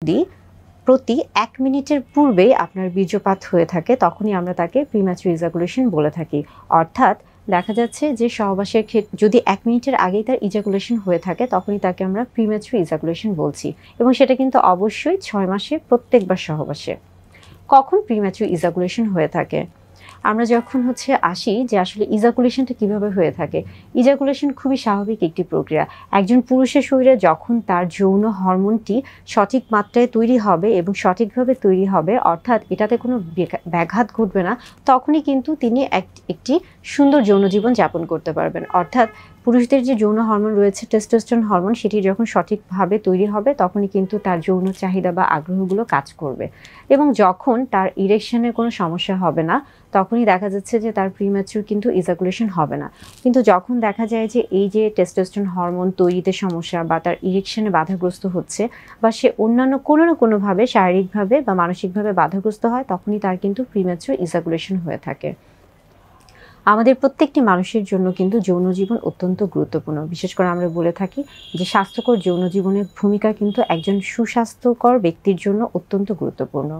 যদি প্রতি 1 মিনিটের পূর্বেই আপনার বীর্যপাত হয়ে থাকে তখনই আমরা তাকে প্রিম্যাচুর ইজাকুলেশন বলে থাকি। অর্থাৎ দেখা যাচ্ছে যে সহবাসের ক্ষেত্রে যদি 1 মিনিটের আগেই তার ইজাকুলেশন হয়ে থাকে তখনই তাকে আমরা প্রিম্যাচুর ইজাকুলেশন বলছি, এবং সেটা কিন্তু অবশ্যই 6 মাসে প্রত্যেকবার সহবাসে। কখন প্রিম্যাচুর ইজাকুলেশন হয়ে থাকে? আমরা যখন আসি যে আসলে ইজাকুলেশনটা কিভাবে হয়ে থাকে। ইজাকুলেশন খুবই স্বাভাবিক একটি প্রক্রিয়া। একজন পুরুষের শরীরে যখন তার যৌন হরমোনটি সঠিক মাত্রায় তৈরি হবে এবং সঠিকভাবে তৈরি হবে, অর্থাৎ এটাতে কোনো ব্যাঘাত ঘটবে না, তখনই কিন্তু তিনি একটি সুন্দর যৌন জীবন যাপন করতে পারবেন। অর্থাৎ পুরুষদের যে যৌন হরমোন রয়েছে টেস্টোস্টেরন হরমোন, সেটি যখন সঠিকভাবে তৈরি হবে তখনই কিন্তু তার যৌন চাহিদা বা আগ্রহগুলো কাজ করবে, এবং যখন তার ইরেকশনের কোনো সমস্যা হবে না তখনই দেখা যাচ্ছে যে তার প্রিম্যাচুর কিন্তু ইজাকুলেশন হবে না। কিন্তু যখন দেখা যায় যে এই যে টেস্টোস্টেরন হরমোন তৈরিতে সমস্যা বা তার ইরেকশনে বাধাগ্রস্ত হচ্ছে বা সে অন্যান্য কোনো না কোনোভাবে শারীরিকভাবে বা মানসিকভাবে বাধাগ্রস্ত হয়, তখনই তার কিন্তু প্রিম্যাচুর ইজাকুলেশন হয়ে থাকে। আমাদের প্রত্যেকটি মানুষের জন্য কিন্তু যৌন জীবন অত্যন্ত গুরুত্বপূর্ণ। বিশেষ করে আমরা বলে থাকি যে স্বাস্থ্যকর যৌন জীবনের ভূমিকা কিন্তু একজন সুস্বাস্থ্যকর ব্যক্তির জন্য অত্যন্ত গুরুত্বপূর্ণ।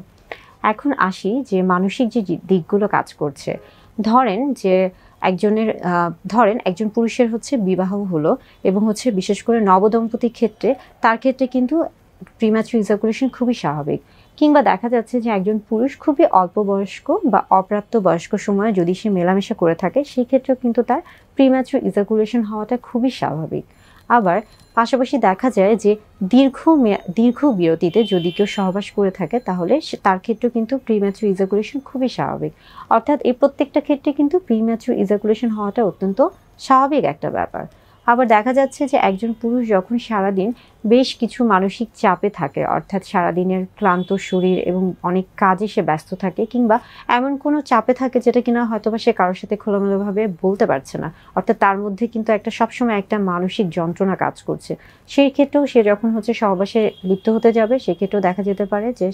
এখন আসি যে মানসিক যে দিকগুলো কাজ করছে। ধরেন একজন পুরুষের বিবাহ হলো এবং বিশেষ করে নবদম্পতির ক্ষেত্রে তার ক্ষেত্রে কিন্তু প্রিম্যাচুর ইজাকুলেশন খুবই স্বাভাবিক। কিংবা দেখা যাচ্ছে যে একজন পুরুষ খুবই অল্প বয়স্ক বা অপ্রাপ্ত বয়স্ক সময়ে যদি সে মেলামেশা করে থাকে, সেই ক্ষেত্রেও কিন্তু তার প্রিম্যাচুর ইজাকুলেশন হওয়াটা খুবই স্বাভাবিক। আবার পাশাপাশি দেখা যায় যে দীর্ঘ বিরতিতে যদি কেউ সহবাস করে থাকে তাহলে তার ক্ষেত্রেও কিন্তু প্রিম্যাচুর ইজাকুলেশন খুবই স্বাভাবিক। অর্থাৎ এই প্রত্যেকটা ক্ষেত্রে কিন্তু প্রিম্যাচুর ইজাকুলেশন হওয়াটা অত্যন্ত স্বাভাবিক একটা ব্যাপার। আবার দেখা যাচ্ছে যে একজন পুরুষ যখন সারাদিন বেশ কিছু মানসিক চাপে থাকে, অর্থাৎ সারাদিনের ক্লান্ত শরীর এবং অনেক কাজে সে ব্যস্ত থাকে, কিংবা এমন কোনো চাপে থাকে যেটা কিনা হয়তোবা সে কারোর সাথে খোলামেলাভাবে বলতে পারছে না, অর্থাৎ তার মধ্যে কিন্তু সবসময় একটা মানসিক যন্ত্রণা কাজ করছে, সেই ক্ষেত্রেও সে যখন সহবাসে লিপ্ত হতে যাবে সেক্ষেত্রেও দেখা যেতে পারে যে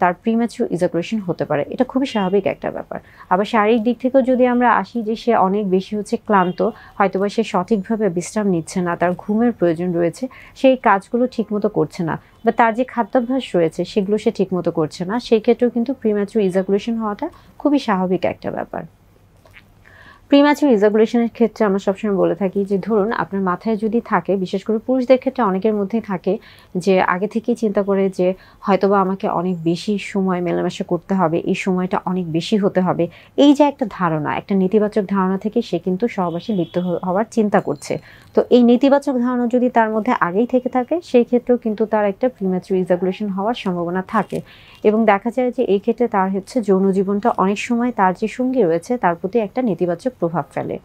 তার প্রিম্যাচুর ইজাকুলেশন হতে পারে। এটা খুবই স্বাভাবিক একটা ব্যাপার। আবার শারীরিক দিক থেকেও যদি আমরা আসি যে সে অনেক বেশি ক্লান্ত, হয়তোবা সে সঠিকভাবে বিশ্রাম নিচ্ছে না, তার ঘুমের প্রয়োজন রয়েছে, সেই কাজগুলো ঠিকমতো করছে না, বা তার যে খাদ্যাভ্যাস রয়েছে সেগুলো সে ঠিকমতো করছে না, সেই ক্ষেত্রেও কিন্তু প্রিম্যাচুর ইজাকুলেশন হওয়াটা খুবই স্বাভাবিক একটা ব্যাপার। প্রিম্যাচুর ইজাকুলেশনের ক্ষেত্রে আমরা সবসময় বলে থাকি যে ধরুন আপনার মাথায় যদি থাকে, বিশেষ করে পুরুষদের ক্ষেত্রে অনেকের মধ্যেই থাকে যে আগে থেকেই চিন্তা করে যে হয়তোবা আমাকে অনেক বেশি সময় মেলামেশা করতে হবে, এই সময়টা অনেক বেশি হতে হবে, এই যে একটা ধারণা, একটা নেতিবাচক ধারণা থেকে সে কিন্তু সহবাসে লিপ্ত হওয়ার চিন্তা করছে। তো এই নেতিবাচক ধারণা যদি তার মধ্যে আগেই থেকে থাকে, সেই ক্ষেত্রেও কিন্তু তার একটা প্রিম্যাচুর ইজাকুলেশন হওয়ার সম্ভাবনা থাকে, এবং দেখা যায় যে এই ক্ষেত্রে তার যৌন জীবনটা অনেক সময় তার যে সঙ্গী রয়েছে তার প্রতি একটা নেতিবাচক প্রভাব ফেলে।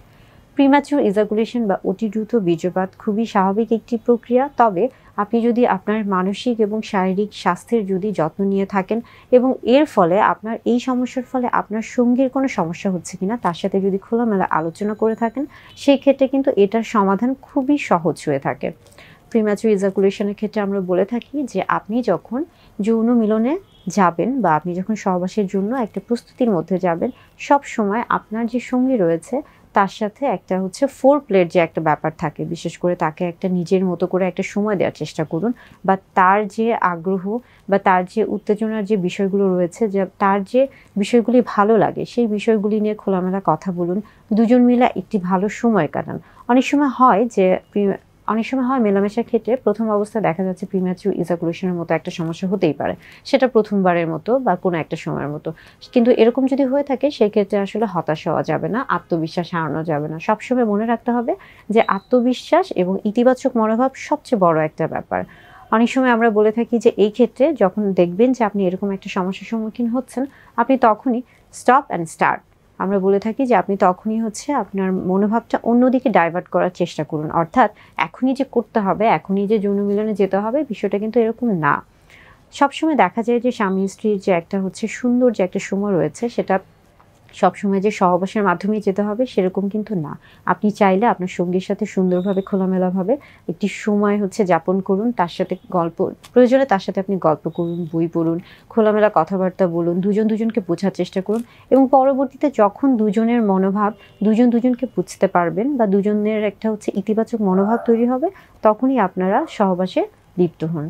প্রিম্যাচুর ইজাকুলেশন বা অতিদ্রুত বীর্যপাত খুবই স্বাভাবিক একটি প্রক্রিয়া। তবে আপনি যদি আপনার মানসিক এবং শারীরিক স্বাস্থ্যের যদি যত্ন নিয়ে থাকেন এবং এর ফলে আপনার এই সমস্যার ফলে আপনার সঙ্গীর কোনো সমস্যা হচ্ছে কিনা তার সাথে যদি খোলামেলা আলোচনা করে থাকেন, সেই ক্ষেত্রে কিন্তু এটার সমাধান খুবই সহজ হয়ে থাকে। প্রিম্যাচুর ইজাকুলেশনের ক্ষেত্রে আমরা বলে থাকি যে আপনি যখন যৌন মিলনে যাবেন বা আপনি যখন সহবাসের জন্য একটা প্রস্তুতির মধ্যে যাবেন, সব সময় আপনার যে সঙ্গী রয়েছে তার সাথে একটা ফোর প্লের যে একটা ব্যাপার থাকে, বিশেষ করে তাকে একটা নিজের মতো করে একটা সময় দেওয়ার চেষ্টা করুন, বা তার যে আগ্রহ বা তার যে উত্তেজনার যে বিষয়গুলো রয়েছে, যে তার যে বিষয়গুলি ভালো লাগে সেই বিষয়গুলি নিয়ে খোলামেলা কথা বলুন, দুজন মিলে একটি ভালো সময় কাটান। অনেক সময় হয় মেলামেশার ক্ষেত্রে প্রথম অবস্থায় দেখা যাচ্ছে প্রিম্যাচুর ইজাকুলেশনের মতো একটা সমস্যা হতেই পারে, সেটা প্রথমবারের মতো বা কোনো একটা সময়ের মতো, কিন্তু এরকম যদি হয়ে থাকে সেই ক্ষেত্রে আসলে হতাশ হওয়া যাবে না, আত্মবিশ্বাস হারানো যাবে না। সবসময় মনে রাখতে হবে যে আত্মবিশ্বাস এবং ইতিবাচক মনোভাব সবচেয়ে বড় একটা ব্যাপার। অনেক সময় আমরা বলে থাকি যে এই ক্ষেত্রে যখন দেখবেন যে আপনি এরকম একটা সমস্যার সম্মুখীন হচ্ছেন, আপনি তখনই স্টপ অ্যান্ড স্টার্ট, আমরা বলে থাকি যে আপনি তখনই আপনার মনোভাবটা অন্যদিকে ডাইভার্ট করার চেষ্টা করুন। অর্থাৎ এখনই যে করতে হবে, এখনই যে যৌন মিলনে যেতে হবে, বিষয়টা কিন্তু এরকম না। সবসময় দেখা যায় যে স্বামী স্ত্রীর যে একটা সুন্দর যে একটা সময় রয়েছে, সেটা সবসময় যে সহবাসের মাধ্যমেই যেতে হবে সেরকম কিন্তু না। আপনি চাইলে আপনার সঙ্গীর সাথে সুন্দরভাবে খোলামেলাভাবে একটি সময় যাপন করুন, তার সাথে প্রয়োজনে তার সাথে আপনি গল্প করুন, বই পড়ুন, খোলামেলা কথাবার্তা বলুন, দুজনকে বোঝার চেষ্টা করুন, এবং পরবর্তীতে যখন দুজনের মনোভাব দুজনকে বুঝতে পারবেন বা দুজনের একটা ইতিবাচক মনোভাব তৈরি হবে, তখনই আপনারা সহবাসে লিপ্ত হন।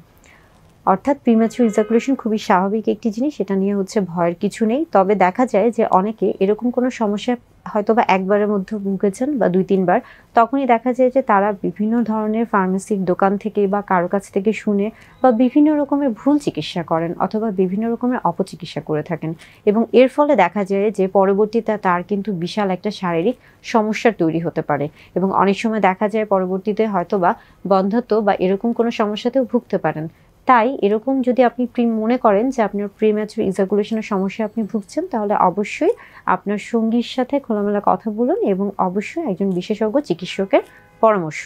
অর্থাৎ প্রিম্যাচুর ইজাকুলেশন খুবই স্বাভাবিক একটি জিনিস, সেটা নিয়ে ভয়ের কিছু নেই। তবে দেখা যায় যে অনেকে এরকম কোনো সমস্যা হয়তোবা একবারের মধ্যে ভুগেছেন বা 2-3 বার, তখনই দেখা যায় যে তারা বিভিন্ন ধরনের ফার্মেসির দোকান থেকে বা কারো কাছ থেকে শুনে বা বিভিন্ন রকমের ভুল চিকিৎসা করেন অথবা বিভিন্ন রকমের অপচিকিৎসা করে থাকেন, এবং এর ফলে দেখা যায় যে পরবর্তীতে তার কিন্তু বিশাল একটা শারীরিক সমস্যা তৈরি হতে পারে, এবং অনেক সময় দেখা যায় পরবর্তীতে হয়তোবা বন্ধ্যাত্ব বা এরকম কোনো সমস্যাতেও ভুগতে পারেন। তাই এরকম যদি আপনি মনে করেন যে আপনার প্রিম্যাচুর ইজাকুলেশনের সমস্যা আপনি ভুগছেন, তাহলে অবশ্যই আপনার সঙ্গীর সাথে খোলামেলা কথা বলুন এবং অবশ্যই একজন বিশেষজ্ঞ চিকিৎসকের পরামর্শ